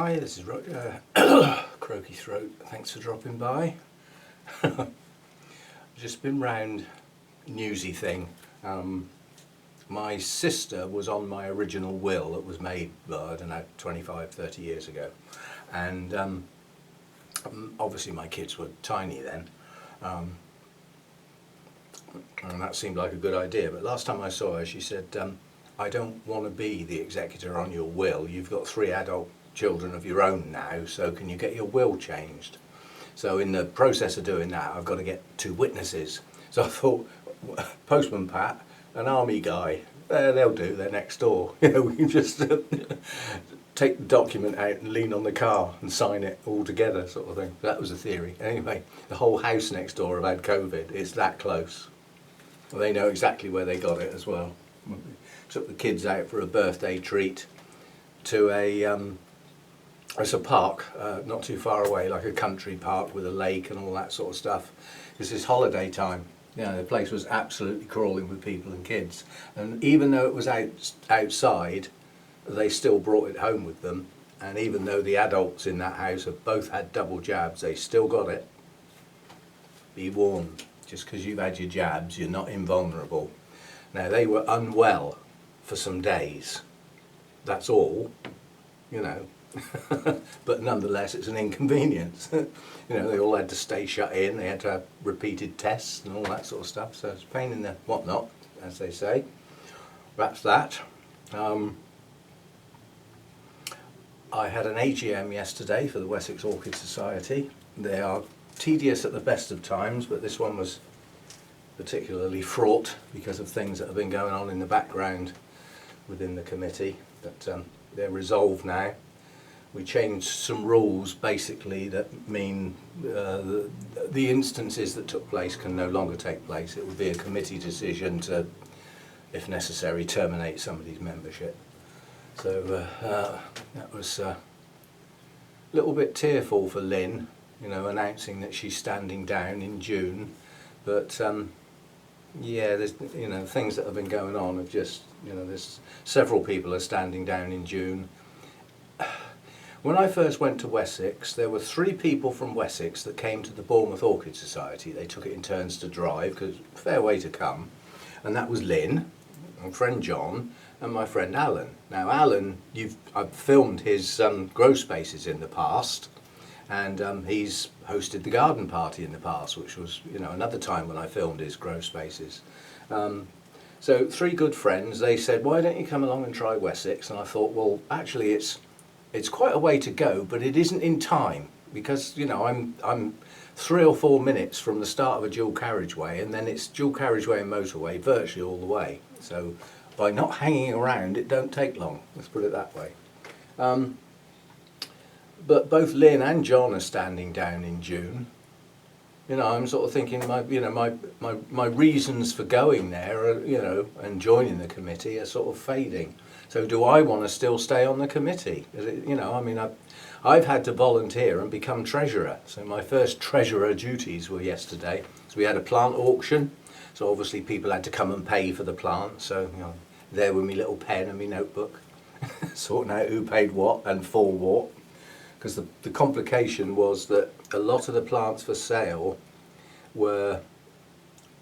Hi, this is Croaky Throat. Thanks for dropping by. Just been round newsy thing. My sister was on my original will that was made, I don't know, 25, 30 years ago. And obviously my kids were tiny then. And that seemed like a good idea. But last time I saw her, she said, I don't want to be the executor on your will. You've got 3 adult children of your own now, so can you get your will changed? So in the process of doing that, I've got to get 2 witnesses. So I thought, Postman Pat, an army guy, they'll do, they're next door. You know, we can just take the document out and lean on the car and sign it all together, sort of thing. That was the theory. Anyway, the whole house next door have had COVID. It's that close. Well, they know exactly where they got it as well. Took the kids out for a birthday treat to it's a park not too far away, like a country park with a lake and all that sort of stuff. This is holiday time. You know, the place was absolutely crawling with people and kids. And even though it was outside, they still brought it home with them. And even though the adults in that house have both had double jabs, they still got it. Be warned, just because you've had your jabs, you're not invulnerable. Now, they were unwell for some days. That's all, you know. But nonetheless, it's an inconvenience. You know, they all had to stay shut in, they had to have repeated tests and all that sort of stuff, so it's a pain in the whatnot, as they say. That's that. I had an AGM yesterday for the Wessex Orchid Society. They are tedious at the best of times, but this one was particularly fraught because of things that have been going on in the background within the committee, but they're resolved now. We changed some rules basically that mean the instances that took place can no longer take place. It would be a committee decision to, if necessary, terminate somebody's membership. So that was a little bit tearful for Lynn, you know, announcing that she's standing down in June. But yeah, there's, you know, things that have been going on have just, you know, there's several people are standing down in June. When I first went to Wessex, there were 3 people from Wessex that came to the Bournemouth Orchid Society. They took it in turns to drive, because it's a fair way to come. And that was Lynn, my friend John, and my friend Alan. Now Alan, I've filmed his grow spaces in the past, and he's hosted the garden party in the past, which was, you know, another time when I filmed his grow spaces. So 3 good friends, they said, why don't you come along and try Wessex? And I thought, well, actually it's quite a way to go, but it isn't in time, because, you know, I'm 3 or 4 minutes from the start of a dual carriageway, and then it's dual carriageway and motorway virtually all the way. So by not hanging around, it don't take long, let's put it that way. But both Lynn and John are standing down in June. You know, I'm sort of thinking my reasons for going there are, you know, and joining the committee are sort of fading. So do I want to still stay on the committee? You know, I mean, I've had to volunteer and become treasurer. So my first treasurer duties were yesterday. So we had a plant auction. So obviously people had to come and pay for the plant. So, you know, there with my little pen and my notebook, sorting out who paid what and for what. Because the complication was that a lot of the plants for sale were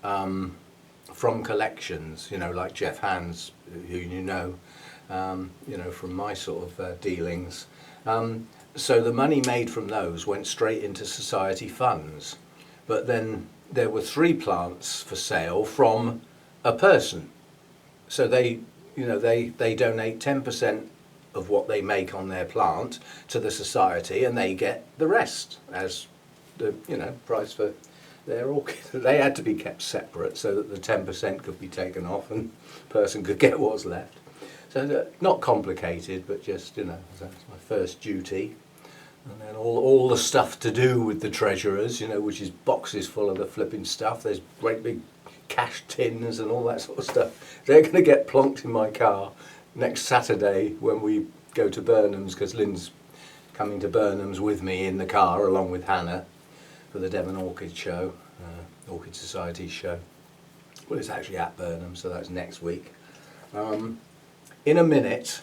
from collections, you know, like Jeff Hands, who you know from my sort of dealings. So the money made from those went straight into society funds. But then there were 3 plants for sale from a person. So they donate 10% of what they make on their plant to the society, and they get the rest as the, you know, price for their orchid. They had to be kept separate so that the 10% could be taken off and the person could get what's left. So not complicated, but just, you know, that's my first duty. And then all the stuff to do with the treasurers, you know, which is boxes full of the flipping stuff. There's great big cash tins and all that sort of stuff. They're going to get plonked in my car next Saturday when we go to Burnham's, because Lynn's coming to Burnham's with me in the car along with Hannah for the Devon Orchid show, Orchid Society show. Well, it's actually at Burnham, so that's next week. In a minute,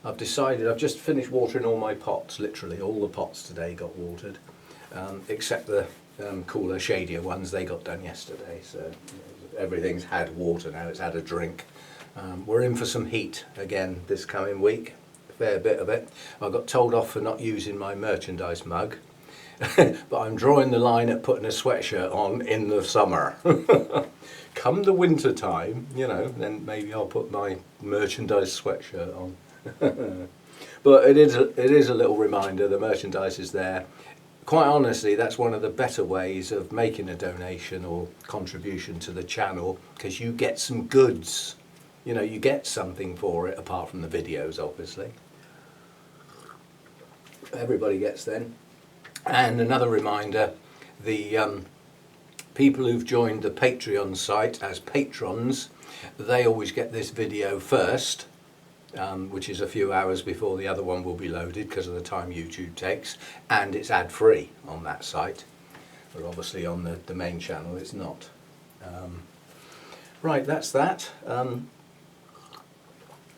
I've decided, I've just finished watering all my pots, literally all the pots today got watered, except the cooler, shadier ones, they got done yesterday, so everything's had water now, it's had a drink. We're in for some heat again this coming week, a fair bit of it. I got told off for not using my merchandise mug, but I'm drawing the line at putting a sweatshirt on in the summer. Come the winter time, you know, then maybe I'll put my merchandise sweatshirt on. But it is a little reminder, the merchandise is there. Quite honestly, that's one of the better ways of making a donation or contribution to the channel, because you get some goods. You know, you get something for it apart from the videos, obviously. Everybody gets them. And another reminder, the people who've joined the Patreon site as patrons, they always get this video first, which is a few hours before the other one will be loaded because of the time YouTube takes, and it's ad-free on that site, but obviously on the main channel it's not. Right, that's that.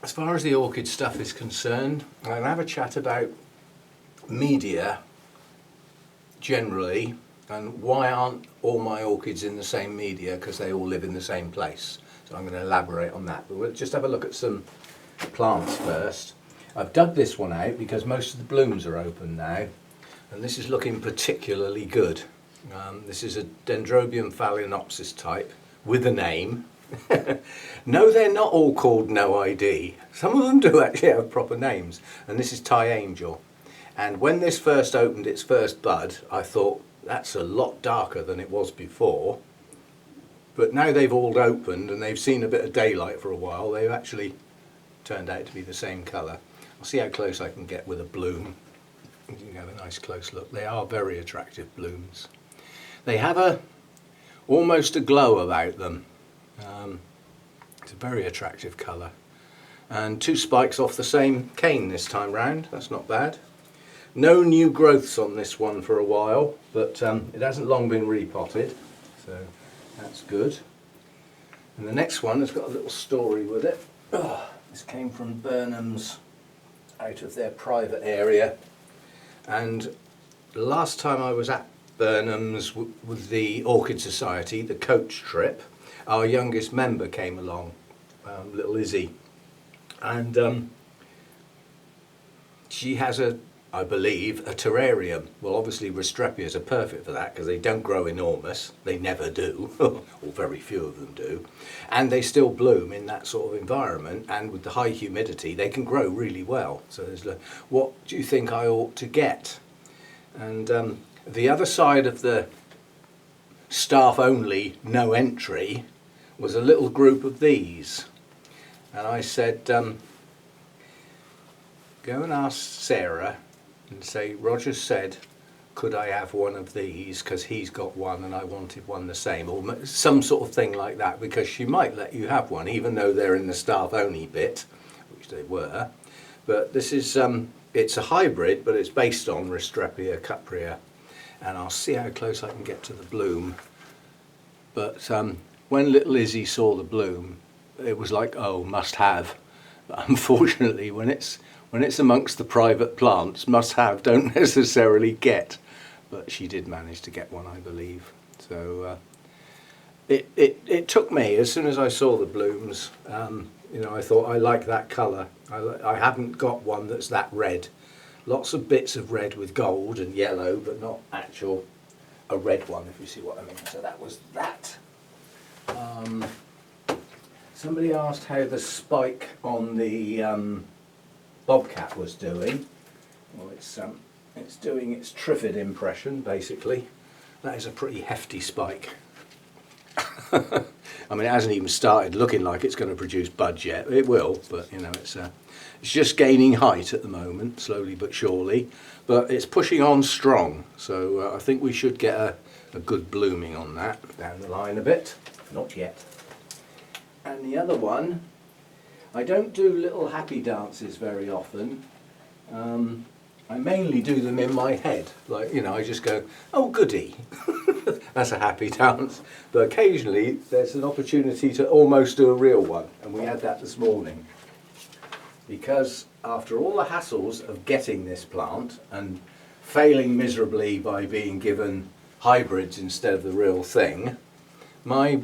As far as the orchid stuff is concerned, I'm going to have a chat about media generally, and why aren't all my orchids in the same media, because they all live in the same place. So I'm going to elaborate on that, but we'll just have a look at some plants first. I've dug this one out because most of the blooms are open now, and this is looking particularly good. This is a Dendrobium phalaenopsis type with a name. No, they're not all called No ID. Some of them do actually have proper names, and this is Thai Angel. And when this first opened its first bud, I thought that's a lot darker than it was before. But now they've all opened and they've seen a bit of daylight for a while, they've actually turned out to be the same colour. I'll see how close I can get with a bloom. You can have a nice close look. They are very attractive blooms. They have almost a glow about them. It's a very attractive colour. And 2 spikes off the same cane this time round, that's not bad. No new growths on this one for a while, but it hasn't long been repotted, so that's good. And the next one has got a little story with it. Oh, this came from Burnham's, out of their private area, and the last time I was at Burnham's with the Orchid Society, the coach trip, our youngest member came along, little Izzy, and she has I believe, a terrarium. Well, obviously Restrepias are perfect for that because they don't grow enormous, they never do, or very few of them do, and they still bloom in that sort of environment, and with the high humidity they can grow really well. So there's what do you think I ought to get? And the other side of the staff only, no entry, was a little group of these, and I said, go and ask Sarah and say, Roger said, could I have one of these, because he's got one and I wanted one the same, or some sort of thing like that, because she might let you have one, even though they're in the staff only bit, which they were. But this is, it's a hybrid, but it's based on Restrepia cuprea, and I'll see how close I can get to the bloom. But when little Izzy saw the bloom, it was like, oh, must have. But unfortunately, when it's amongst the private plants, must have don't necessarily get. But she did manage to get one, I believe. So it took me, as soon as I saw the blooms, you know, I thought I like that colour. I haven't got one that's that red. Lots of bits of red with gold and yellow, but not a red one, if you see what I mean. So that was that. Somebody asked how the spike on the bobcat was doing. Well, it's doing its triffid impression, basically. That is a pretty hefty spike. I mean, it hasn't even started looking like it's going to produce buds yet. It will, but you know, it's just gaining height at the moment, slowly but surely. But it's pushing on strong, so I think we should get a good blooming on that down the line a bit. Not yet. And the other one, I don't do little happy dances very often. I mainly do them in my head, like, you know, I just go, oh goody, that's a happy dance. But occasionally there's an opportunity to almost do a real one, and we had that this morning. because after all the hassles of getting this plant and failing miserably by being given hybrids instead of the real thing, my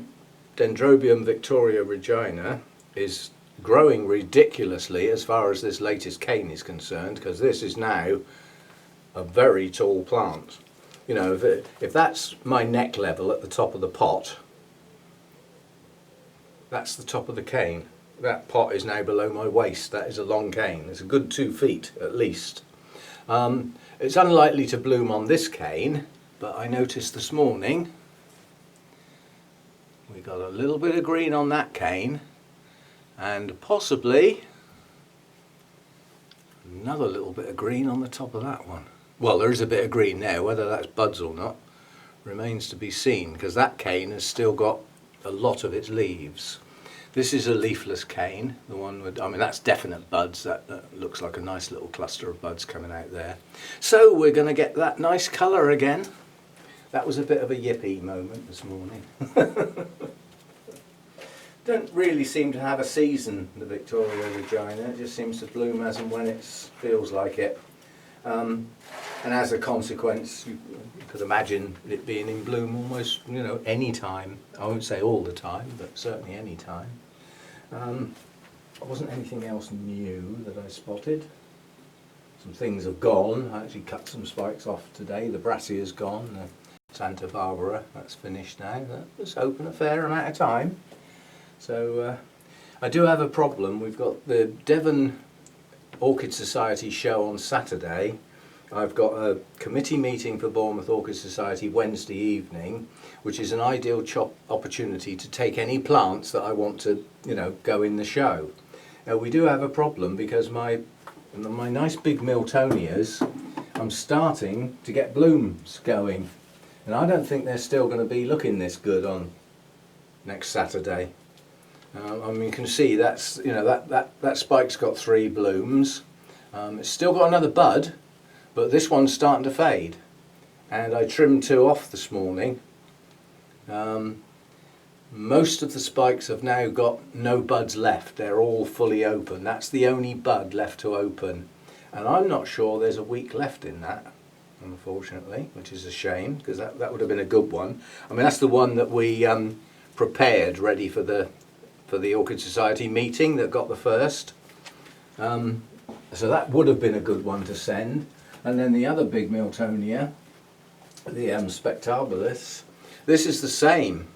Dendrobium Victoria Regina is growing ridiculously as far as this latest cane is concerned, because this is now a very tall plant. You know, if that's my neck level at the top of the pot, that's the top of the cane. That pot is now below my waist. That is a long cane. It's a good 2 feet at least. It's unlikely to bloom on this cane, but I noticed this morning we got a little bit of green on that cane, and possibly another little bit of green on the top of that one. Well, there is a bit of green there, whether that's buds or not remains to be seen, because that cane has still got a lot of its leaves. This is a leafless cane, the one with, I mean, that's definite buds. That looks like a nice little cluster of buds coming out there. So we're going to get that nice colour again. That was a bit of a yippee moment this morning. Don't really seem to have a season, the Victoria Regina. It just seems to bloom as and when it feels like it. And as a consequence, you could imagine it being in bloom almost, you know, any time. I won't say all the time, but certainly any time. There wasn't anything else new that I spotted. Some things have gone. I actually cut some spikes off today. The Brassia's gone. The Santa Barbara, that's finished now. That was open a fair amount of time. So I do have a problem. We've got the Devon Orchid Society show on Saturday. I've got a committee meeting for Bournemouth Orchid Society Wednesday evening, which is an ideal opportunity to take any plants that I want to, you know, go in the show. Now we do have a problem because my nice big Miltonias, I'm starting to get blooms going, and I don't think they're still going to be looking this good on next Saturday. I mean, you can see that's, you know, that spike's got 3 blooms. It's still got another bud, but this one's starting to fade. And I trimmed 2 off this morning. Most of the spikes have now got no buds left. They're all fully open. That's the only bud left to open. And I'm not sure there's a week left in that, unfortunately, which is a shame, because that would have been a good one. I mean, that's the one that we prepared ready for the Orchid Society meeting that got the first. So that would have been a good one to send. And then the other big Miltonia, the Spectabilis, this is the same.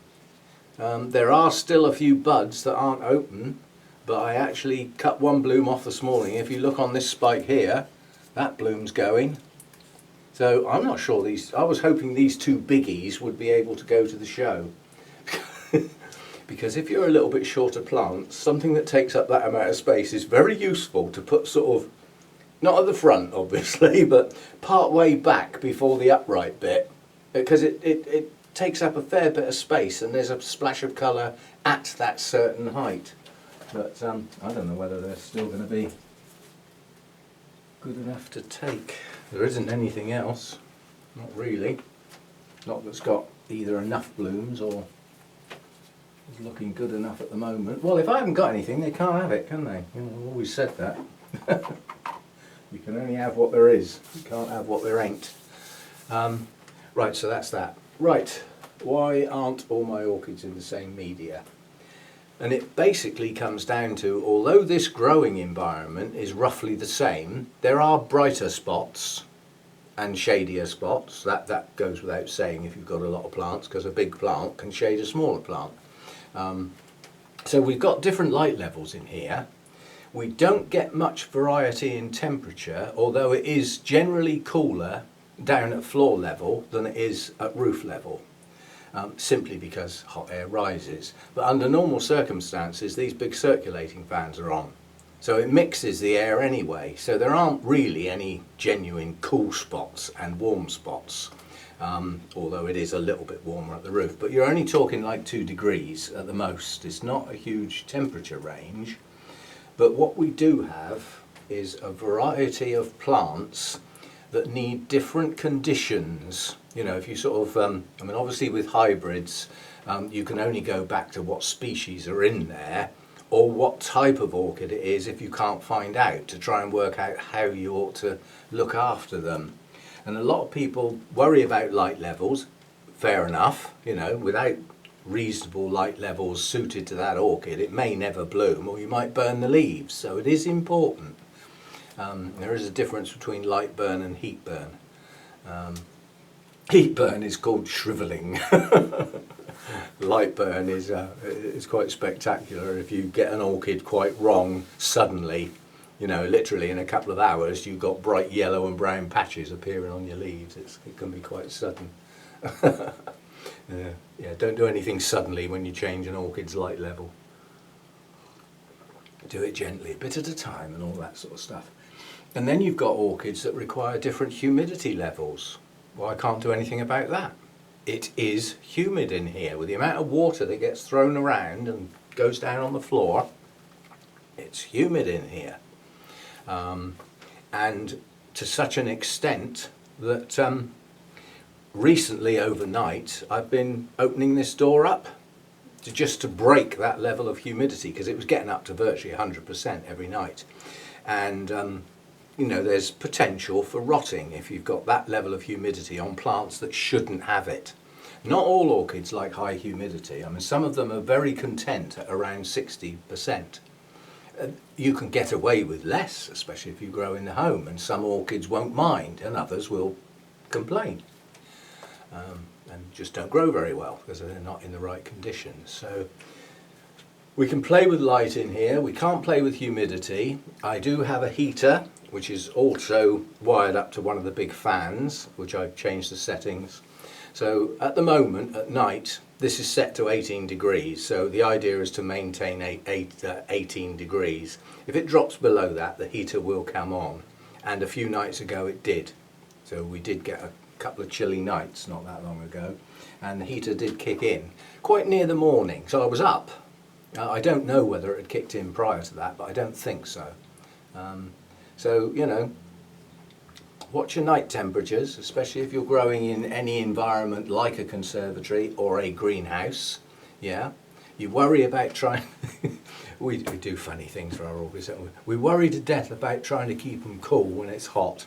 There are still a few buds that aren't open, but I actually cut one bloom off this morning. If you look on this spike here, that bloom's going. So I'm not sure I was hoping these 2 biggies would be able to go to the show. Because if you're a little bit short of plants, something that takes up that amount of space is very useful to put sort of, not at the front obviously, but part way back before the upright bit, because it takes up a fair bit of space and there's a splash of colour at that certain height. But I don't know whether they're still going to be good enough to take. There isn't anything else, not really. Not that's got either enough blooms or is looking good enough at the moment. Well, if I haven't got anything, they can't have it, can they? You know, I've always said that. You can only have what there is. You can't have what there ain't. Right, so that's that. Right, why aren't all my orchids in the same media? And it basically comes down to, although this growing environment is roughly the same, there are brighter spots and shadier spots. That goes without saying if you've got a lot of plants, because a big plant can shade a smaller plant. So we've got different light levels in here. We don't get much variety in temperature, although it is generally cooler down at floor level than it is at roof level, simply because hot air rises. But under normal circumstances, these big circulating fans are on. So it mixes the air anyway, so there aren't really any genuine cool spots and warm spots. Although it is a little bit warmer at the roof, but you're only talking like 2 degrees at the most. It's not a huge temperature range, but what we do have is a variety of plants that need different conditions. You know, if you sort of, I mean, obviously with hybrids, you can only go back to what species are in there, or what type of orchid it is if you can't find out, to try and work out how you ought to look after them. And a lot of people worry about light levels, fair enough, you know, without reasonable light levels suited to that orchid, it may never bloom, or you might burn the leaves. So it is important. There is a difference between light burn and heat burn. Heat burn is called shriveling. Light burn is quite spectacular. If you get an orchid quite wrong suddenly, you know, literally in a couple of hours, you've got bright yellow and brown patches appearing on your leaves. It can be quite sudden. Yeah, don't do anything suddenly when you change an orchid's light level. Do it gently, a bit at a time, and all that sort of stuff. And then you've got orchids that require different humidity levels. Well, I can't do anything about that. It is humid in here. With the amount of water that gets thrown around and goes down on the floor, it's humid in here. And to such an extent that recently overnight I've been opening this door up just to break that level of humidity, because it was getting up to virtually 100% every night. And you know, there's potential for rotting if you've got that level of humidity on plants that shouldn't have it. Not all orchids like high humidity. I mean, some of them are very content at around 60%. You can get away with less, especially if you grow in the home, and some orchids won't mind and others will complain and just don't grow very well because they're not in the right conditions. So we can play with light in here. We can't play with humidity. I do have a heater which is also wired up to one of the big fans, which I've changed the settings. So at the moment, at night, this is set to 18 degrees, so the idea is to maintain 18 degrees. If it drops below that, the heater will come on, and a few nights ago it did. So we did get a couple of chilly nights not that long ago, and the heater did kick in quite near the morning, so I was up. I don't know whether it had kicked in prior to that, but I don't think so. So, you know, watch your night temperatures, especially if you're growing in any environment like a conservatory or a greenhouse. Yeah, you worry about trying. we do funny things for our orchids, don't we? We worry to death about trying to keep them cool when it's hot,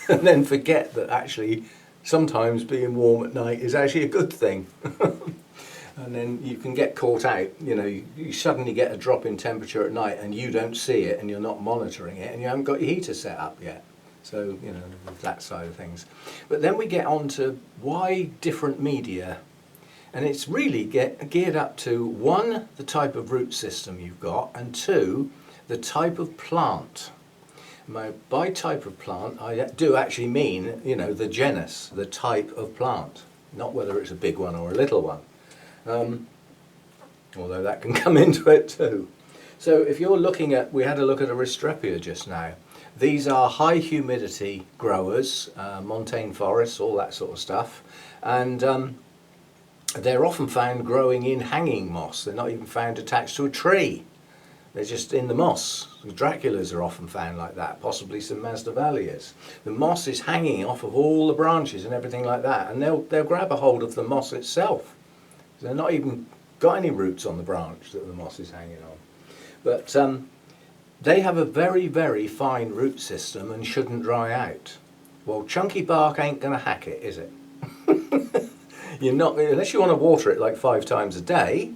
and then forget that actually sometimes being warm at night is actually a good thing. And then you can get caught out, you know, you suddenly get a drop in temperature at night and you don't see it and you're not monitoring it and you haven't got your heater set up yet. So, you know, that side of things. But then we get on to why different media. And it's really geared up to, one, the type of root system you've got, and two, the type of plant. By type of plant, I do actually mean, you know, the genus, the type of plant, not whether it's a big one or a little one. Although that can come into it too. So if you're looking at, we had a look at a Restrepia just now. These are high humidity growers, montane forests, all that sort of stuff. And they're often found growing in hanging moss. They're not even found attached to a tree. They're just in the moss. The Draculas are often found like that, possibly some Masdevallias. The moss is hanging off of all the branches and everything like that, and they'll grab a hold of the moss itself. They're not even got any roots on the branch that the moss is hanging on. But they have a very, very fine root system and shouldn't dry out. Well, chunky bark ain't going to hack it, is it? You're not, unless you want to water it like 5 times a day,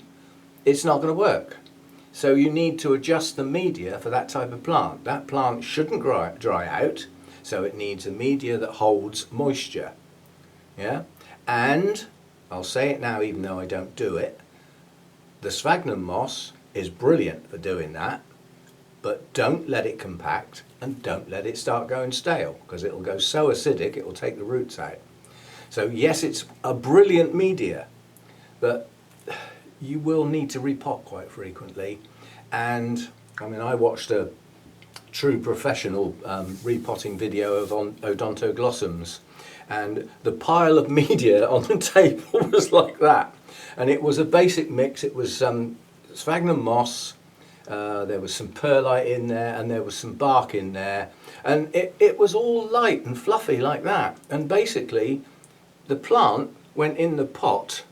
it's not going to work. So you need to adjust the media for that type of plant. That plant shouldn't dry out, so it needs a media that holds moisture. Yeah? And I'll say it now even though I don't do it, the sphagnum moss is brilliant for doing that, but don't let it compact and don't let it start going stale, because it'll go so acidic it will take the roots out. So yes, it's a brilliant media, but you will need to repot quite frequently. And I mean, I watched a true professional repotting video of odontoglossums, and the pile of media on the table was like that. And it was a basic mix. It was sphagnum moss, there was some perlite in there, and there was some bark in there. And it was all light and fluffy like that. And basically, the plant went in the pot,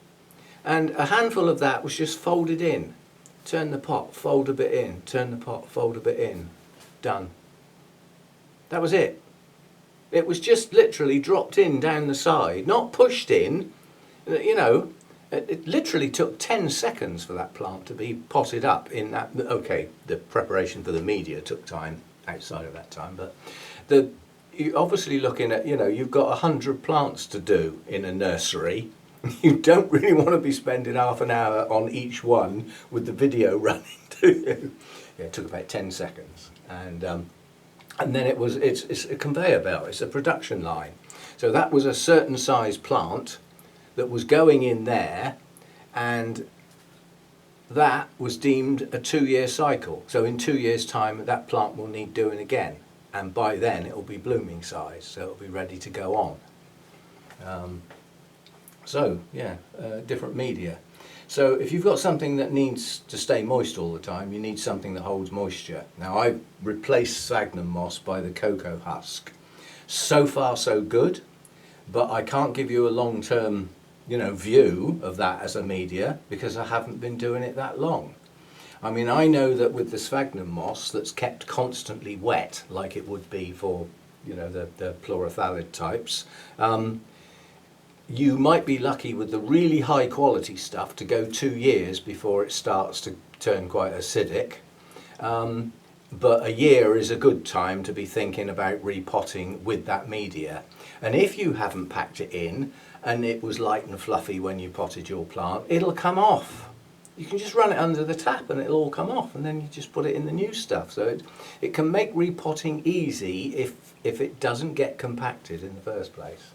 and a handful of that was just folded in. turn the pot, fold a bit in, turn the pot, fold a bit in, done. That was it. It was just literally dropped in down the side, not pushed in. You know, it literally took 10 seconds for that plant to be potted up in that. Okay, the preparation for the media took time outside of that time, but you're obviously looking at, you know, you've got 100 plants to do in a nursery. You don't really want to be spending half an hour on each one with the video running, do you? Yeah, it took about 10 seconds. And then it's a conveyor belt, it's a production line. So that was a certain size plant that was going in there, and that was deemed a 2-year cycle. So in 2 years' time, that plant will need doing again. And by then it will be blooming size, so it'll be ready to go on. Different media. So if you've got something that needs to stay moist all the time, you need something that holds moisture. Now I've replaced sphagnum moss by the cocoa husk. So far so good, but I can't give you a long-term, you know, view of that as a media because I haven't been doing it that long. I mean, I know that with the sphagnum moss that's kept constantly wet, like it would be for, you know, the chlorophthalid types, you might be lucky with the really high quality stuff to go 2 years before it starts to turn quite acidic. But a year is a good time to be thinking about repotting with that media. And if you haven't packed it in and it was light and fluffy when you potted your plant, it'll come off. You can just run it under the tap and it'll all come off, and then you just put it in the new stuff. So it can make repotting easy if it doesn't get compacted in the first place.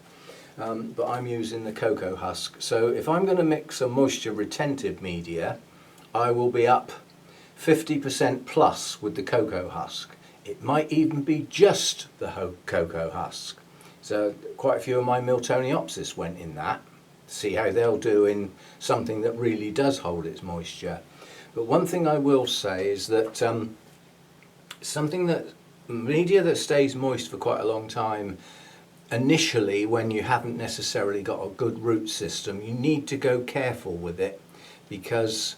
But I'm using the cocoa husk. So if I'm going to mix a moisture retentive media, I will be up 50% plus with the cocoa husk. It might even be just the cocoa husk. So quite a few of my Miltoniopsis went in that. See how they'll do in something that really does hold its moisture. But one thing I will say is that media that stays moist for quite a long time, initially when you haven't necessarily got a good root system, you need to go careful with it because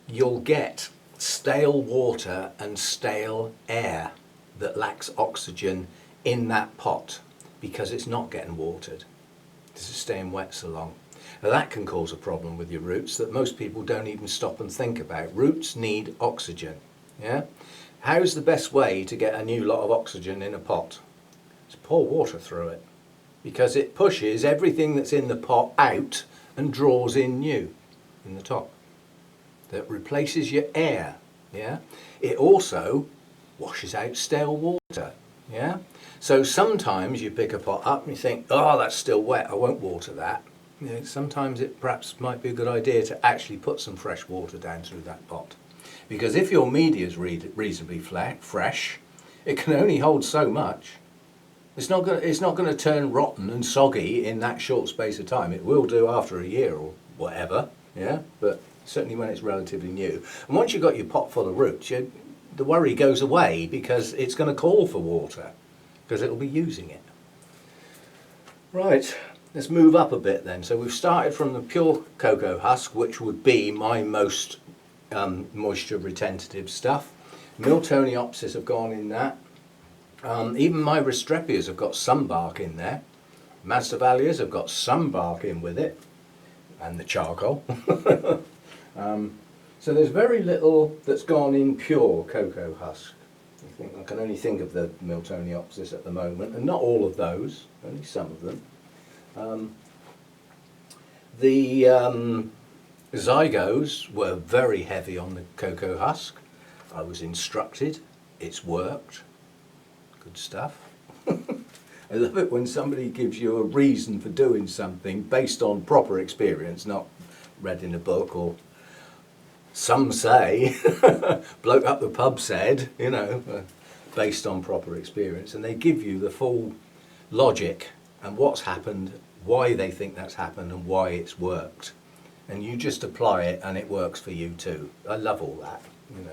you'll get stale water and stale air that lacks oxygen in that pot because it's not getting watered. This is staying wet so long. Now that can cause a problem with your roots that most people don't even stop and think about. Roots need oxygen. Yeah? How's the best way to get a new lot of oxygen in a pot? Just pour water through it, because it pushes everything that's in the pot out and draws in new in the top. That replaces your air. Yeah? It also washes out stale water. Yeah? So sometimes you pick a pot up and you think, oh, that's still wet, I won't water that. You know, sometimes it perhaps might be a good idea to actually put some fresh water down through that pot. Because if your media is reasonably fresh, it can only hold so much. It's not going to turn rotten and soggy in that short space of time. It will do after a year or whatever, yeah. But certainly when it's relatively new. And once you've got your pot full of roots, the worry goes away because it's going to call for water because it'll be using it. Right, let's move up a bit then. So we've started from the pure cocoa husk, which would be my most moisture retentive stuff. Miltoniopsis have gone in that. Even my Restrepias have got some bark in there. Masdevallias have got some bark in with it, and the charcoal. So there's very little that's gone in pure cocoa husk. I can only think of the Miltoniopsis at the moment, and not all of those, only some of them. The Zygos were very heavy on the cocoa husk. I was instructed, it's worked. Good stuff. I love it when somebody gives you a reason for doing something based on proper experience, not read in a book or some say, bloke up the pub said, you know, based on proper experience. And they give you the full logic and what's happened, why they think that's happened and why it's worked. And you just apply it and it works for you too. I love all that, you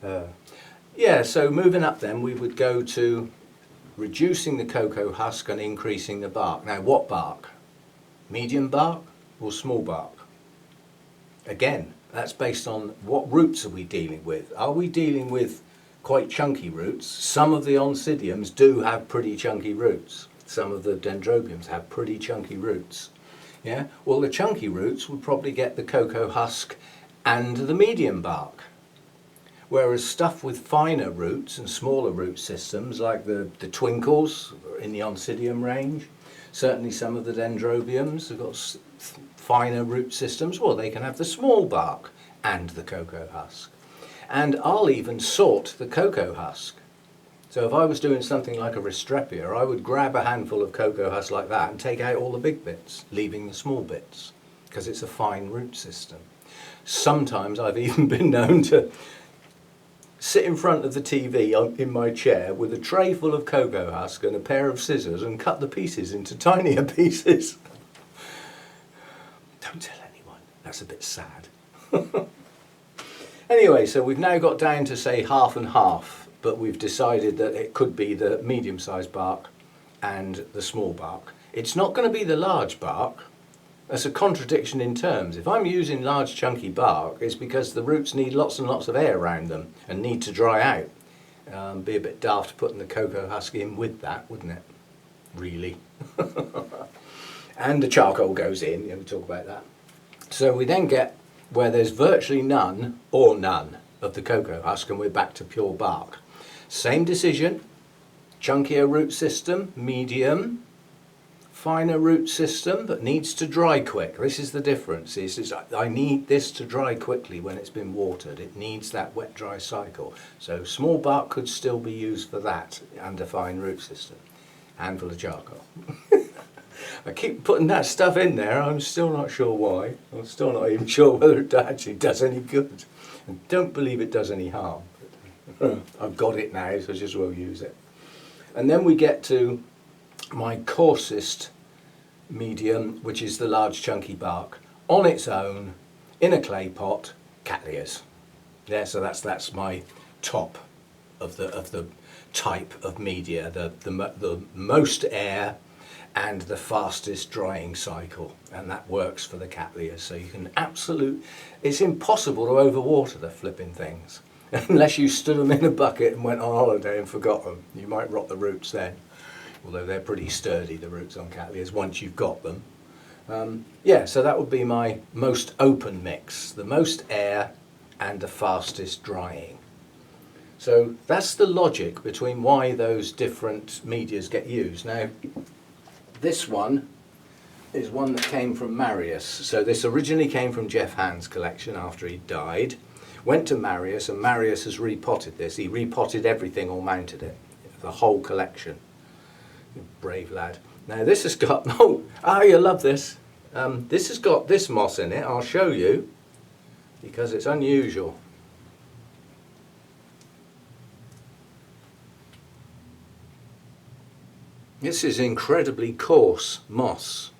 know. Yeah, so moving up then, we would go to reducing the cocoa husk and increasing the bark. Now, what bark? Medium bark or small bark? Again, That's based on what roots are we dealing with. Are we dealing with quite chunky roots? Some of the Oncidiums do have pretty chunky roots. Some of the Dendrobiums have pretty chunky roots. Yeah? Well, the chunky roots would probably get the cocoa husk and the medium bark. Whereas stuff with finer roots and smaller root systems, like the twinkles in the Oncidium range, certainly some of the Dendrobiums have got finer root systems, well, they can have the small bark and the cocoa husk. And I'll even sort the cocoa husk. So if I was doing something like a Restrepia, I would grab a handful of cocoa husk like that and take out all the big bits, leaving the small bits, because it's a fine root system. Sometimes I've even been known to sit in front of the TV in my chair with a tray full of cocoa husk and a pair of scissors and cut the pieces into tinier pieces. Don't tell anyone, that's a bit sad. Anyway, so we've now got down to say half and half, but we've decided that it could be the medium-sized bark and the small bark. It's not going to be the large bark. That's a contradiction in terms. If I'm using large chunky bark, it's because the roots need lots and lots of air around them and need to dry out. Be a bit daft putting the cocoa husk in with that, wouldn't it? Really. And the charcoal goes in, we talk about that. So we then get where there's virtually none or none of the cocoa husk and we're back to pure bark. Same decision, chunkier root system, medium, finer root system, but needs to dry quick. This is the difference. I need this to dry quickly when it's been watered. It needs that wet dry cycle. So small bark could still be used for that and a fine root system. Handful of charcoal. I keep putting that stuff in there. I'm still not sure why. I'm still not even sure whether it actually does any good. I don't believe it does any harm. I've got it now, so I just will use it. And then we get to my coarsest medium, which is the large chunky bark, on its own, in a clay pot, Cattleyas. Yeah, so that's my top of the type of media, the most air and the fastest drying cycle, and that works for the Cattleyas. So you can it's impossible to overwater the flipping things unless you stood them in a bucket and went on holiday and forgot them. You might rot the roots then, although they're pretty sturdy, the roots on Cattleyas, once you've got them. Yeah, so that would be my most open mix, the most air and the fastest drying. So that's the logic between why those different medias get used. Now, this one is one that came from Marius. So this originally came from Jeff Hand's collection after he died. Went to Marius, and Marius has repotted this. He repotted everything or mounted it, the whole collection. Brave lad. Now this has got, you'll love this. This has got this moss in it. I'll show you because it's unusual. This is incredibly coarse moss.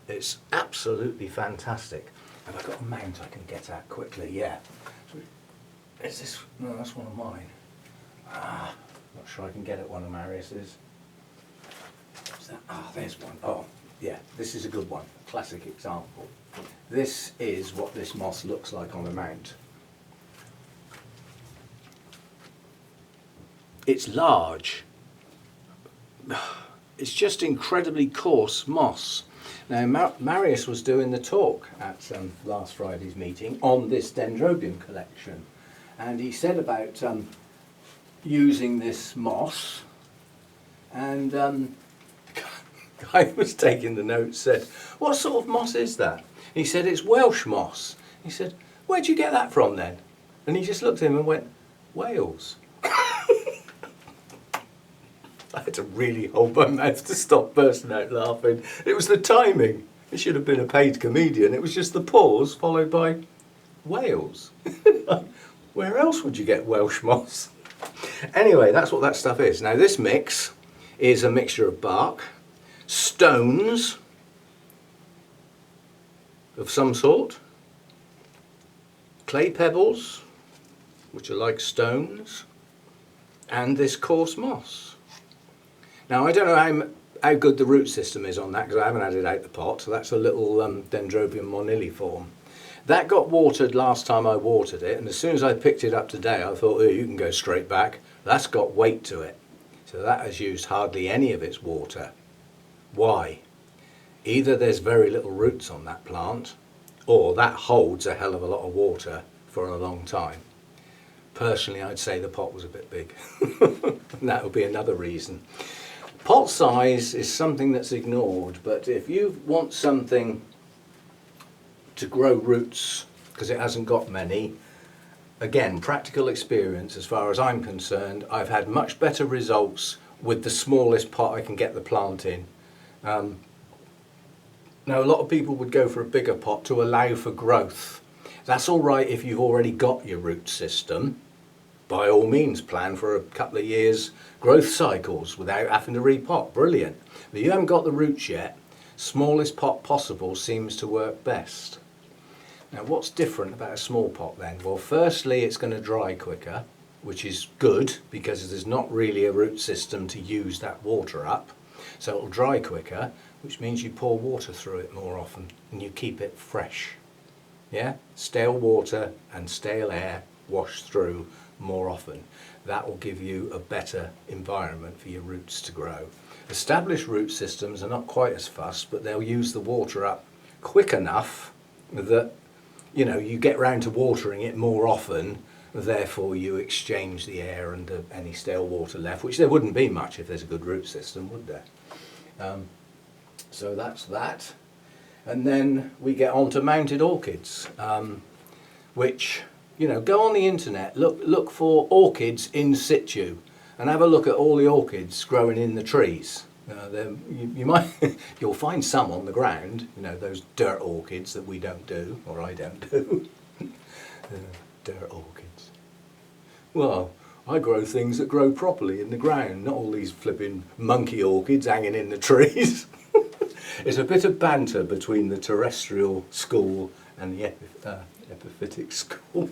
It's absolutely fantastic. Have I got a mount I can get at quickly? Yeah. Is this? No, that's one of mine. Not sure I can get at one of Marius's. What's that? There's one. Oh, yeah, this is a good one. Classic example. This is what this moss looks like on a mount. It's large. It's just incredibly coarse moss. Now, Marius was doing the talk at last Friday's meeting on this Dendrobium collection, and he said about using this moss, and the guy who was taking the notes said, "What sort of moss is that?" He said, "It's Welsh moss." He said, "Where'd you get that from then?" And he just looked at him and went, "Wales." I had to really hold my mouth to stop bursting out laughing. It was the timing. It should have been a paid comedian. It was just the pause followed by Wales. Where else would you get Welsh moss? Anyway, that's what that stuff is. Now this mix is a mixture of bark, stones of some sort, clay pebbles, which are like stones, and this coarse moss. Now, I don't know how good the root system is on that because I haven't had it out the pot. So that's a little Dendrobium moniliform. That got watered last time I watered it, and as soon as I picked it up today I thought, oh, you can go straight back. That's got weight to it. So that has used hardly any of its water. Why? Either there's very little roots on that plant, or that holds a hell of a lot of water for a long time. Personally, I'd say the pot was a bit big. And that would be another reason. Pot size is something that's ignored, but if you want something to grow roots, because it hasn't got many, again, practical experience as far as I'm concerned, I've had much better results with the smallest pot I can get the plant in. Now, a lot of people would go for a bigger pot to allow for growth. That's all right if you've already got your root system. By all means, plan for a couple of years growth cycles without having to repot. Brilliant. But you haven't got the roots yet. Smallest pot possible seems to work best. Now, what's different about a small pot then? Well, firstly, it's going to dry quicker, which is good because there's not really a root system to use that water up. So it'll dry quicker, which means you pour water through it more often and you keep it fresh. Yeah? Stale water and stale air wash through more often. That will give you a better environment for your roots to grow. Established root systems are not quite as fussed, but they'll use the water up quick enough that, you know, you get round to watering it more often, therefore you exchange the air and any stale water left, which there wouldn't be much if there's a good root system, would there? So that's that. And then we get on to mounted orchids, which, you know, go on the internet, look for orchids in situ, and have a look at all the orchids growing in the trees. You might you'll find some on the ground, you know, those dirt orchids that we don't do, or I don't do. Dirt orchids. Well, I grow things that grow properly in the ground, not all these flipping monkey orchids hanging in the trees. It's a bit of banter between the terrestrial school and the epiphytic school.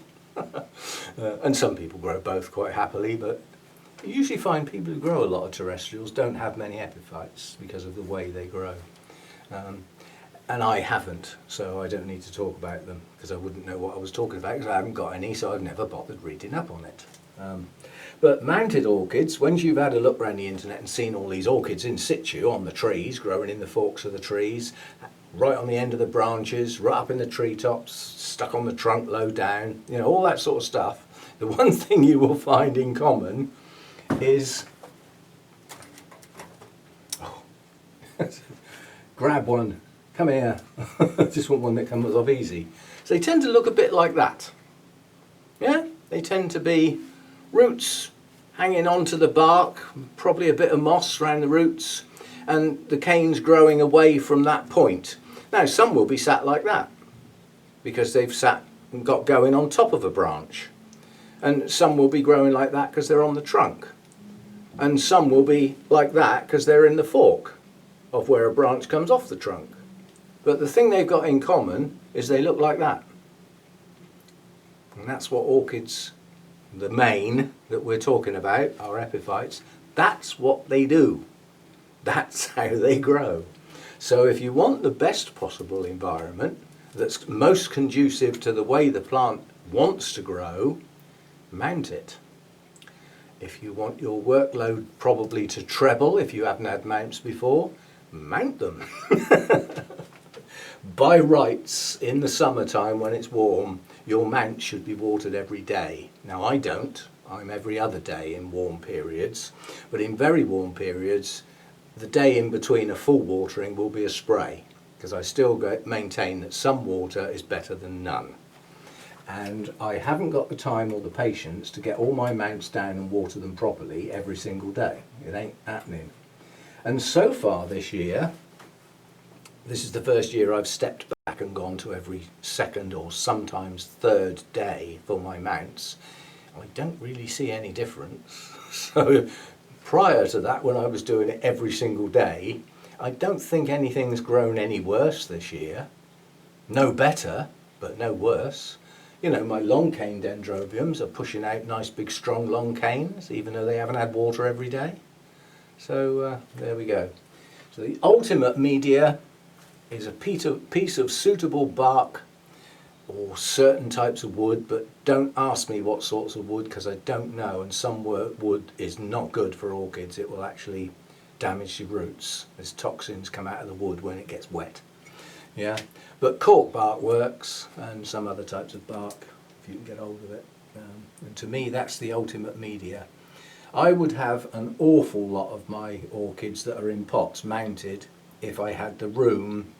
And some people grow both quite happily, but you usually find people who grow a lot of terrestrials don't have many epiphytes because of the way they grow. And I haven't, so I don't need to talk about them because I wouldn't know what I was talking about because I haven't got any, so I've never bothered reading up on it. But mounted orchids, once you've had a look around the internet and seen all these orchids in situ on the trees, growing in the forks of the trees, right on the end of the branches, right up in the treetops, stuck on the trunk low down, you know, all that sort of stuff, the one thing you will find in common is, grab one, come here, just want one that comes off easy. So they tend to look a bit like that. Yeah, they tend to be roots hanging onto the bark, probably a bit of moss around the roots, and the canes growing away from that point. Now, some will be sat like that because they've sat and got going on top of a branch, and some will be growing like that because they're on the trunk, and some will be like that because they're in the fork of where a branch comes off the trunk. But the thing they've got in common is they look like that, and that's what orchids, the main that we're talking about, our epiphytes, that's what they do. That's how they grow. So if you want the best possible environment that's most conducive to the way the plant wants to grow, mount it. If you want your workload probably to treble, if you haven't had mounts before, mount them. By rights, in the summertime when it's warm, your mount should be watered every day. Now I don't, I'm every other day in warm periods, but in very warm periods, the day in between a full watering will be a spray, because I still maintain that some water is better than none. And I haven't got the time or the patience to get all my mounts down and water them properly every single day. It ain't happening. And so far this year, this is the first year I've stepped back and gone to every second or sometimes third day for my mounts. I don't really see any difference. So prior to that, when I was doing it every single day, I don't think anything's grown any worse this year. No better, but no worse. You know, my long cane dendrobiums are pushing out nice big strong long canes, even though they haven't had water every day. So there we go. So the ultimate media is a piece of suitable bark or certain types of wood, but don't ask me what sorts of wood because I don't know, and some wood is not good for orchids. It will actually damage your roots as toxins come out of the wood when it gets wet. Yeah, but cork bark works, and some other types of bark if you can get hold of it. And to me that's the ultimate media. I would have an awful lot of my orchids that are in pots mounted if I had the room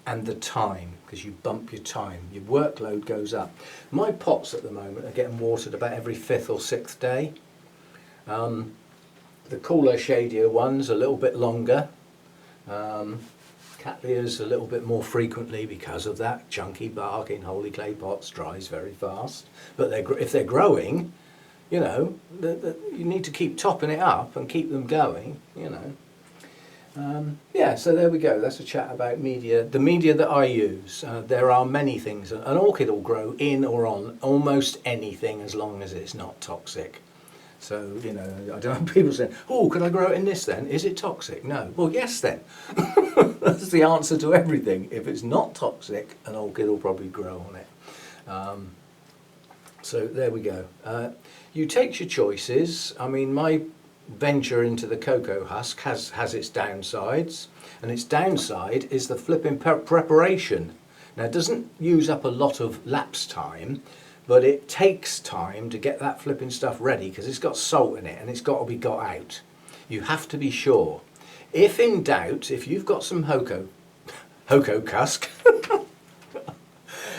and the time, because you bump your time, your workload goes up. My pots at the moment are getting watered about every 5th or 6th day. The cooler, shadier ones a little bit longer. Cattleyas a little bit more frequently because of that. Chunky bark in holy clay pots dries very fast. But if they're growing, you know, you need to keep topping it up and keep them going, you know. Yeah, so there we go. That's a chat about media. The media that I use. There are many things. An orchid will grow in or on almost anything as long as it's not toxic. So, you know, I don't have people saying, oh, could I grow it in this then? Is it toxic? No. Well, yes then. That's the answer to everything. If it's not toxic, an orchid will probably grow on it. So there we go. You take your choices. I mean, my venture into the cocoa husk has its downsides, and its downside is the flipping preparation. Now, it doesn't use up a lot of lapse time, but it takes time to get that flipping stuff ready because it's got salt in it and it's got to be got out. You have to be sure. If in doubt, if you've got some cocoa husk,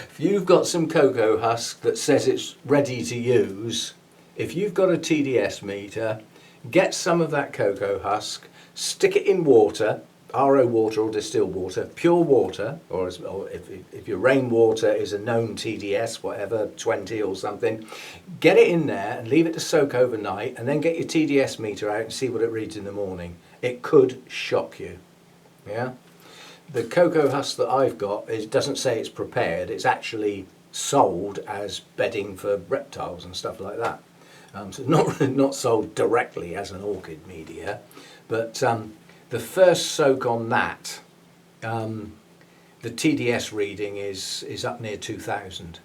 if you've got some cocoa husk that says it's ready to use, if you've got a TDS meter, get some of that cocoa husk, stick it in water, RO water or distilled water, pure water, or if your rainwater is a known TDS, whatever, 20 or something, get it in there and leave it to soak overnight, and then get your TDS meter out and see what it reads in the morning. It could shock you. Yeah. The cocoa husk that I've got doesn't say it's prepared. It's actually sold as bedding for reptiles and stuff like that. So not sold directly as an orchid media, but the first soak on that, the TDS reading is up near 2000.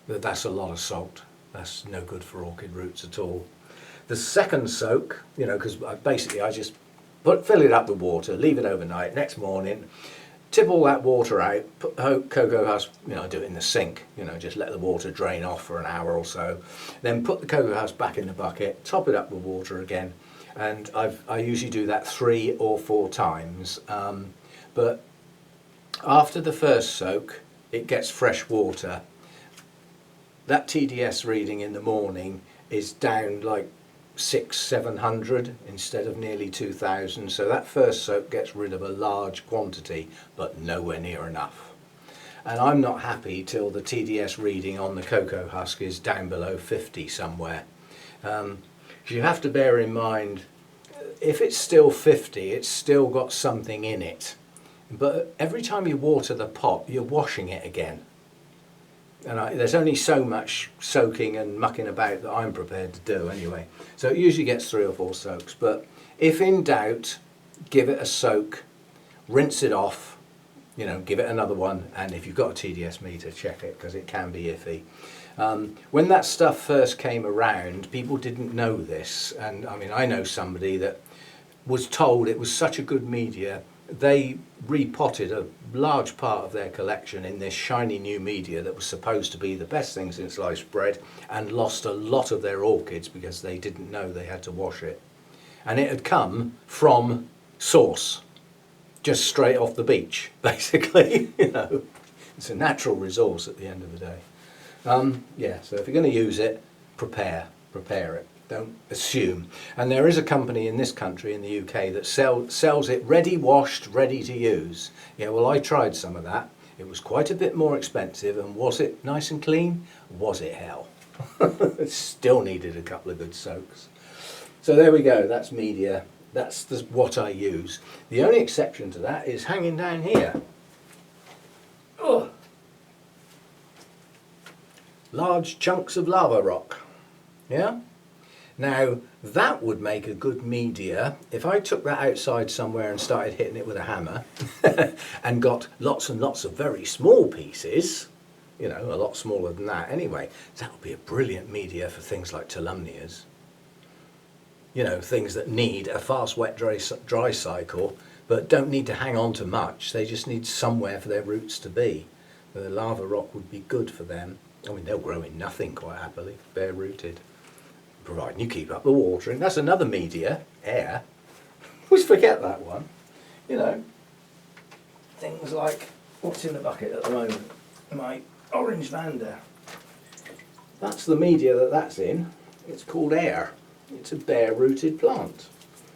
But that's a lot of salt. That's no good for orchid roots at all. The second soak, you know, because basically I just fill it up with water, leave it overnight, next morning, tip all that water out, put the cocoa husk, you know, do it in the sink, you know, just let the water drain off for an hour or so. Then put the cocoa husk back in the bucket, top it up with water again. And I usually do that 3 or 4 times. But after the first soak, it gets fresh water. That TDS reading in the morning is down like 600-700 instead of nearly 2000. So that first soak gets rid of a large quantity, but nowhere near enough. And I'm not happy till the TDS reading on the cocoa husk is down below 50 somewhere. You have to bear in mind, if it's still 50, it's still got something in it. But every time you water the pot, you're washing it again. And there's only so much soaking and mucking about that I'm prepared to do anyway. So it usually gets 3 or 4 soaks. But if in doubt, give it a soak, rinse it off, you know, give it another one. And if you've got a TDS meter, check it because it can be iffy. When that stuff first came around, people didn't know this. And I mean, I know somebody that was told it was such a good media, they repotted a large part of their collection in this shiny new media that was supposed to be the best thing since sliced bread, and lost a lot of their orchids because they didn't know they had to wash it. And it had come from source, just straight off the beach, basically. You know, it's a natural resource at the end of the day. Yeah, so if you're going to use it, prepare it. Don't assume. And there is a company in this country, in the UK, that sells it ready washed, ready to use. Yeah, well, I tried some of that. It was quite a bit more expensive, and was it nice and clean? Was it hell? It still needed a couple of good soaks. So there we go, that's media. That's what I use. The only exception to that is hanging down here. Oh. Large chunks of lava rock. Yeah? Now, that would make a good media if I took that outside somewhere and started hitting it with a hammer and got lots and lots of very small pieces. you know, a lot smaller than that anyway. That would be a brilliant media for things like Tolumnias. You know, things that need a fast wet dry cycle but don't need to hang on to much. They just need somewhere for their roots to be. The lava rock would be good for them. I mean, they'll grow in nothing quite happily, bare rooted, providing you keep up the watering. That's another media, air. Always forget that one. You know, things like, what's in the bucket at the moment? My orange vanda. That's the media that's in. It's called air. It's a bare rooted plant.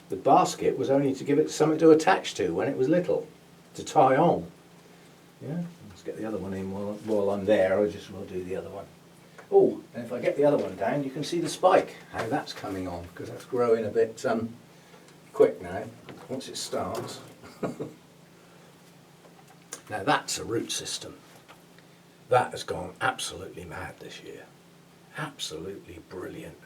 The basket was only to give it something to attach to when it was little, to tie on. Yeah, let's get the other one in while I'm there. I just will do the other one. Oh, and if I get the other one down, you can see the spike, how that's coming on, because that's growing a bit quick now, once it starts. Now that's a root system. That has gone absolutely mad this year. Absolutely brilliant.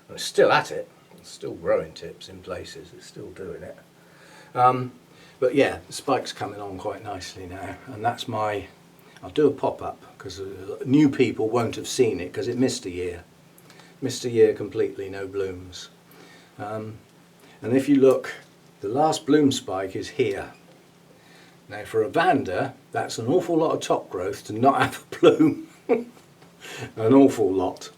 And it's still at it. It's still growing tips in places. It's still doing it. But yeah, the spike's coming on quite nicely now. And that's my... I'll do a pop-up because new people won't have seen it because it missed a year. Missed a year completely, no blooms. And if you look, the last bloom spike is here. Now for a vanda, that's an awful lot of top growth to not have a bloom. An awful lot.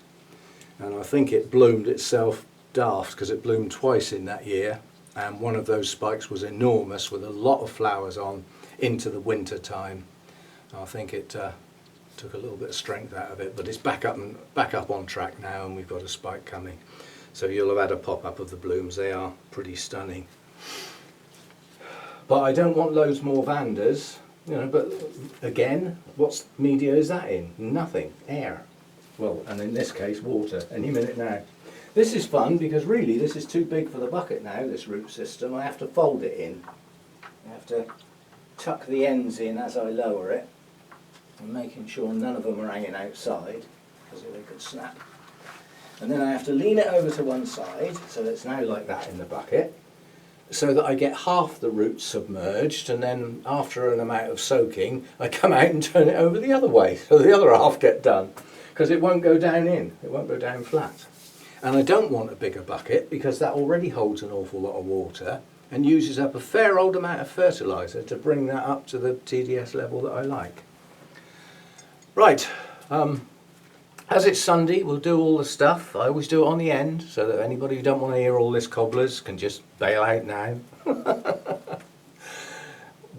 And I think it bloomed itself daft because it bloomed twice in that year, and one of those spikes was enormous with a lot of flowers on into the winter time. I think it took a little bit of strength out of it, but it's back up on track now, and we've got a spike coming. So you'll have had a pop-up of the blooms. They are pretty stunning. But I don't want loads more vandas, you know, but again, what media is that in? Nothing. Air. Well, and in this case, water. Any minute now. This is fun because really this is too big for the bucket now, this root system. I have to fold it in. I have to tuck the ends in as I lower it, and making sure none of them are hanging outside because they could snap. And then I have to lean it over to one side, so it's now like that in the bucket, so that I get half the roots submerged, and then after an amount of soaking I come out and turn it over the other way so the other half get done, because it won't go down in, it won't go down flat. And I don't want a bigger bucket because that already holds an awful lot of water and uses up a fair old amount of fertiliser to bring that up to the TDS level that I like. Right, as it's Sunday, we'll do all the stuff. I always do it on the end so that anybody who don't want to hear all this cobblers can just bail out now.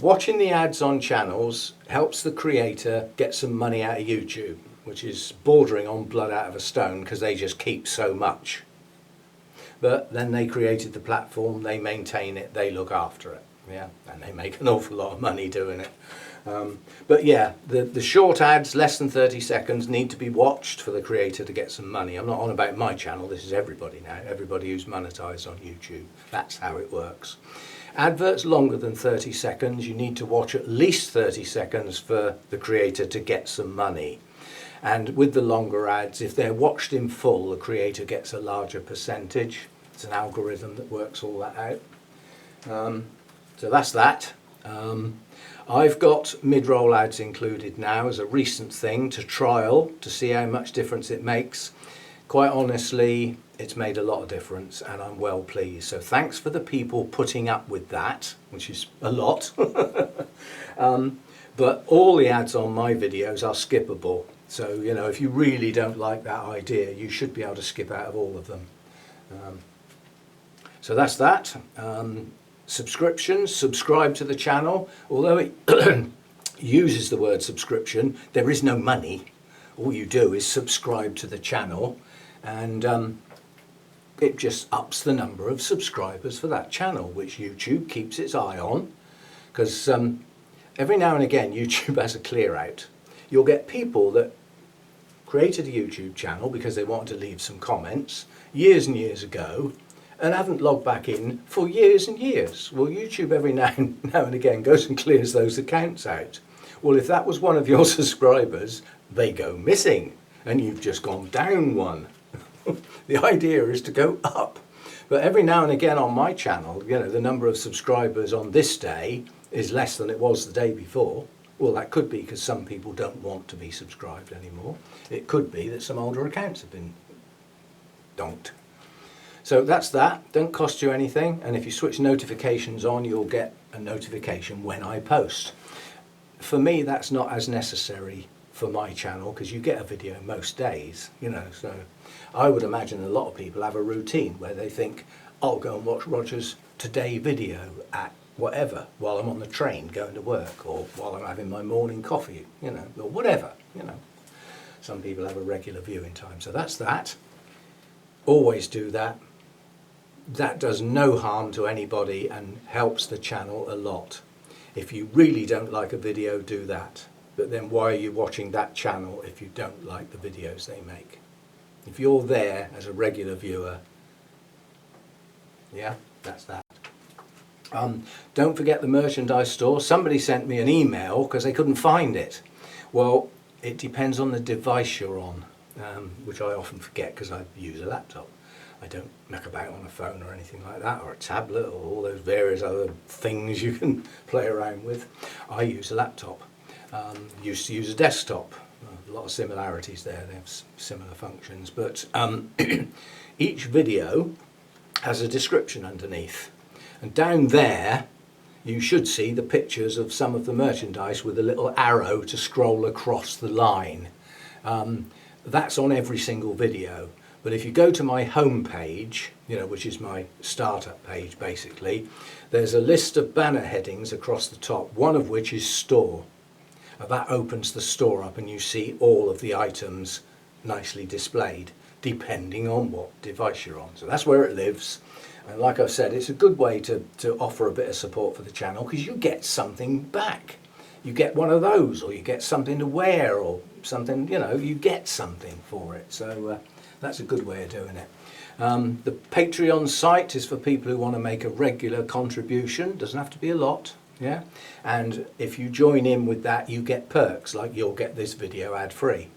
Watching the ads on channels helps the creator get some money out of YouTube, which is bordering on blood out of a stone because they just keep so much. But then they created the platform, they maintain it, they look after it, yeah, and they make an awful lot of money doing it. But yeah, the short ads, less than 30 seconds, need to be watched for the creator to get some money. I'm not on about my channel, this is everybody now, everybody who's monetized on YouTube. That's how it works. Adverts longer than 30 seconds, you need to watch at least 30 seconds for the creator to get some money. And with the longer ads, if they're watched in full, the creator gets a larger percentage. It's an algorithm that works all that out. So that's that. I've got mid-roll ads included now as a recent thing to trial to see how much difference it makes. Quite honestly, it's made a lot of difference and I'm well pleased. So thanks for the people putting up with that, which is a lot. But all the ads on my videos are skippable. So, you know, if you really don't like that idea, you should be able to skip out of all of them. So that's that. Subscriptions, subscribe to the channel. Although it uses the word subscription, there is no money. All you do is subscribe to the channel, and it just ups the number of subscribers for that channel, which YouTube keeps its eye on, because every now and again YouTube has a clear out. You'll get people that created a YouTube channel because they wanted to leave some comments years and years ago and haven't logged back in for years and years. Well, YouTube every now and again goes and clears those accounts out. Well, if that was one of your subscribers, they go missing and you've just gone down one. The idea is to go up. But every now and again on my channel, you know, the number of subscribers on this day is less than it was the day before. Well, that could be because some people don't want to be subscribed anymore. It could be that some older accounts have been donked. So that's that. Don't cost you anything. And if you switch notifications on, you'll get a notification when I post. For me, that's not as necessary for my channel because you get a video most days, you know. So I would imagine a lot of people have a routine where they think, I'll go and watch Roger's today video at whatever, while I'm on the train going to work, or while I'm having my morning coffee, you know, or whatever, you know. Some people have a regular viewing time. So that's that. Always do that. That does no harm to anybody and helps the channel a lot. If you really don't like a video, do that. But then why are you watching that channel if you don't like the videos they make? If you're there as a regular viewer, yeah, that's that. Don't forget the merchandise store. Somebody sent me an email because they couldn't find it. Well, it depends on the device you're on, which I often forget because I use a laptop. I don't muck about on a phone or anything like that, or a tablet, or all those various other things you can play around with. I use a laptop. Used to use a desktop. A lot of similarities there. They have similar functions, but each video has a description underneath. And down there, you should see the pictures of some of the merchandise with a little arrow to scroll across the line. That's on every single video. But if you go to my home page, you know, which is my startup page basically, there's a list of banner headings across the top, one of which is store. That opens the store up and you see all of the items nicely displayed, depending on what device you're on. So that's where it lives. And like I've said, it's a good way to offer a bit of support for the channel because you get something back. You get one of those, or you get something to wear, or something, you know, you get something for it. So that's a good way of doing it. The Patreon site is for people who want to make a regular contribution. Doesn't have to be a lot, yeah. And if you join in with that, you get perks, like you'll get this video ad-free.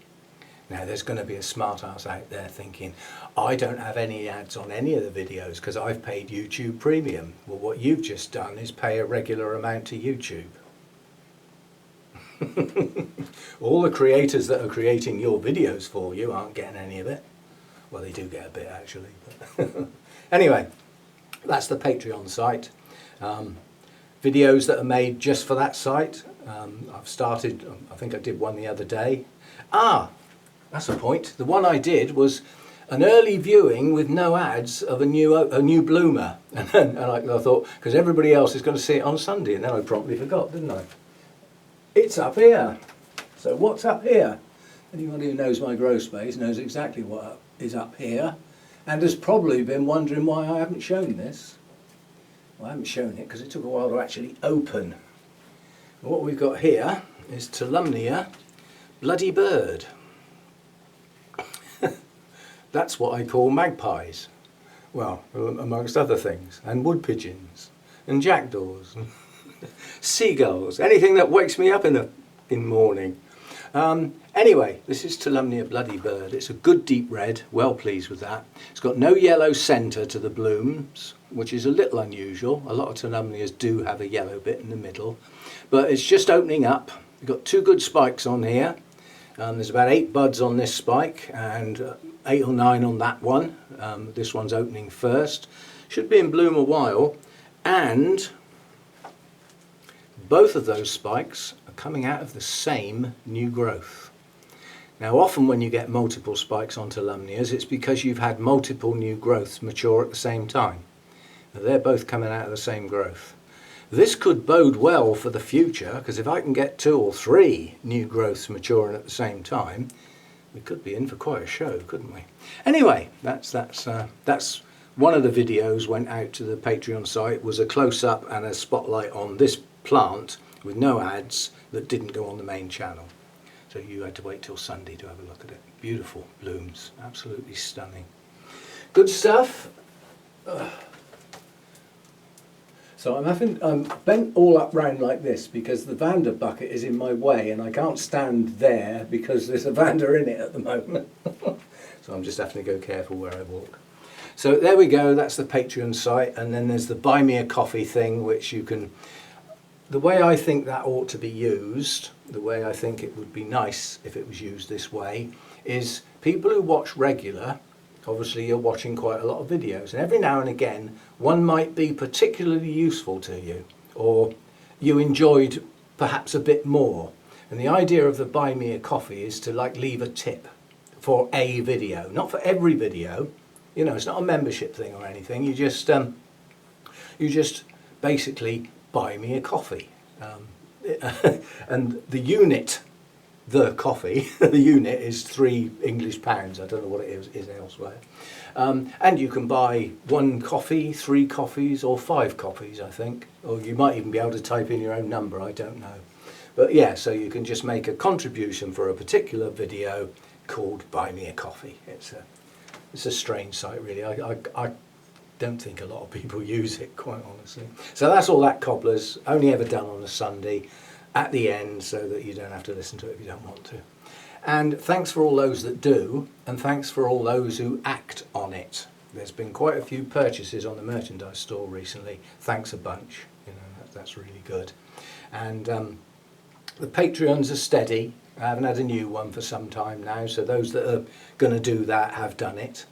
Now, there's going to be a smart ass out there thinking, I don't have any ads on any of the videos because I've paid YouTube Premium. Well, what you've just done is pay a regular amount to YouTube. All the creators that are creating your videos for you aren't getting any of it. Well, they do get a bit actually. But anyway, that's the Patreon site. Videos that are made just for that site. I've started, I think I did one the other day. That's a point. The one I did was an early viewing with no ads of a new bloomer. And I thought, because everybody else is going to see it on Sunday, and then I promptly forgot, didn't I? It's up here. So what's up here? Anybody who knows my grow space knows exactly what is up here, and has probably been wondering why I haven't shown this. Well, I haven't shown it because it took a while to actually open. What we've got here is Tolumnia bloody bird. That's what I call magpies. Well, amongst other things, and wood pigeons, and jackdaws, and seagulls, anything that wakes me up in the morning. Anyway, this is Tolumnia bloody bird. It's a good deep red, well pleased with that. It's got no yellow centre to the blooms, which is a little unusual. A lot of Tolumnias do have a yellow bit in the middle, but it's just opening up. We've got two good spikes on here. There's about 8 buds on this spike and 8 or 9 on that one. This one's opening first. Should be in bloom a while, and both of those spikes are coming out of the same new growth. Now, often when you get multiple spikes on Tolumnias, it's because you've had multiple new growths mature at the same time. Now, they're both coming out of the same growth. This could bode well for the future, because if I can get 2 or 3 new growths maturing at the same time, we could be in for quite a show, couldn't we? Anyway, that's one of the videos went out to the Patreon site, was a close-up and a spotlight on this plant with no ads that didn't go on the main channel. So you had to wait till Sunday to have a look at it. Beautiful blooms, absolutely stunning. Good stuff. So I'm bent all up round like this because the vanda bucket is in my way and I can't stand there because there's a vanda in it at the moment. So I'm just having to go careful where I walk. So there we go, that's the Patreon site, and then there's the Buy Me a Coffee thing, which you can... the way I think that ought to be used, the way I think it would be nice if it was used this way, is people who watch regular, obviously you're watching quite a lot of videos, and every now and again one might be particularly useful to you, or you enjoyed perhaps a bit more. And the idea of the buy me a coffee is to like leave a tip for a video, not for every video. You know, it's not a membership thing or anything. You just basically buy me a coffee, and the unit, the coffee, the unit is £3 English. I don't know what it is elsewhere. And you can buy 1 coffee, 3 coffees, or 5 coffees, I think. Or you might even be able to type in your own number. I don't know. But yeah, so you can just make a contribution for a particular video called Buy Me a Coffee. It's a strange site, really. I don't think a lot of people use it, quite honestly. So that's all that Cobbler's, only ever done on a Sunday at the end, so that you don't have to listen to it if you don't want to. And thanks for all those that do, and thanks for all those who act on it. There's been quite a few purchases on the merchandise store recently. Thanks a bunch. You know, that's really good. And the Patreons are steady. I haven't had a new one for some time now, so those that are going to do that have done it.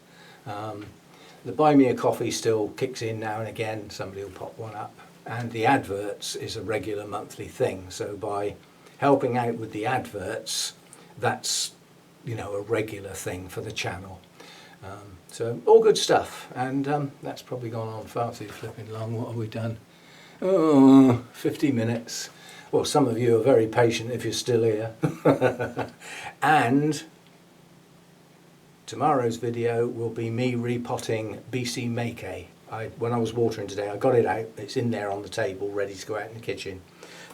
The Buy Me a Coffee still kicks in now and again. Somebody will pop one up. And the adverts is a regular monthly thing. So by helping out with the adverts, that's, you know, a regular thing for the channel. So all good stuff. And that's probably gone on far too flipping long. What have we done? Oh, 50 minutes. Well, some of you are very patient if you're still here. And tomorrow's video will be me repotting BC Make. When I was watering today, I got it out. It's in there on the table, ready to go out in the kitchen.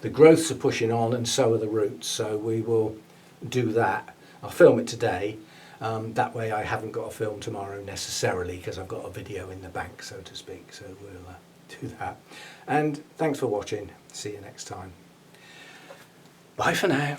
The growths are pushing on, and so are the roots. So we will do that. I'll film it today. That way I haven't got to film tomorrow necessarily, because I've got a video in the bank, so to speak. So we'll do that. And thanks for watching. See you next time. Bye for now.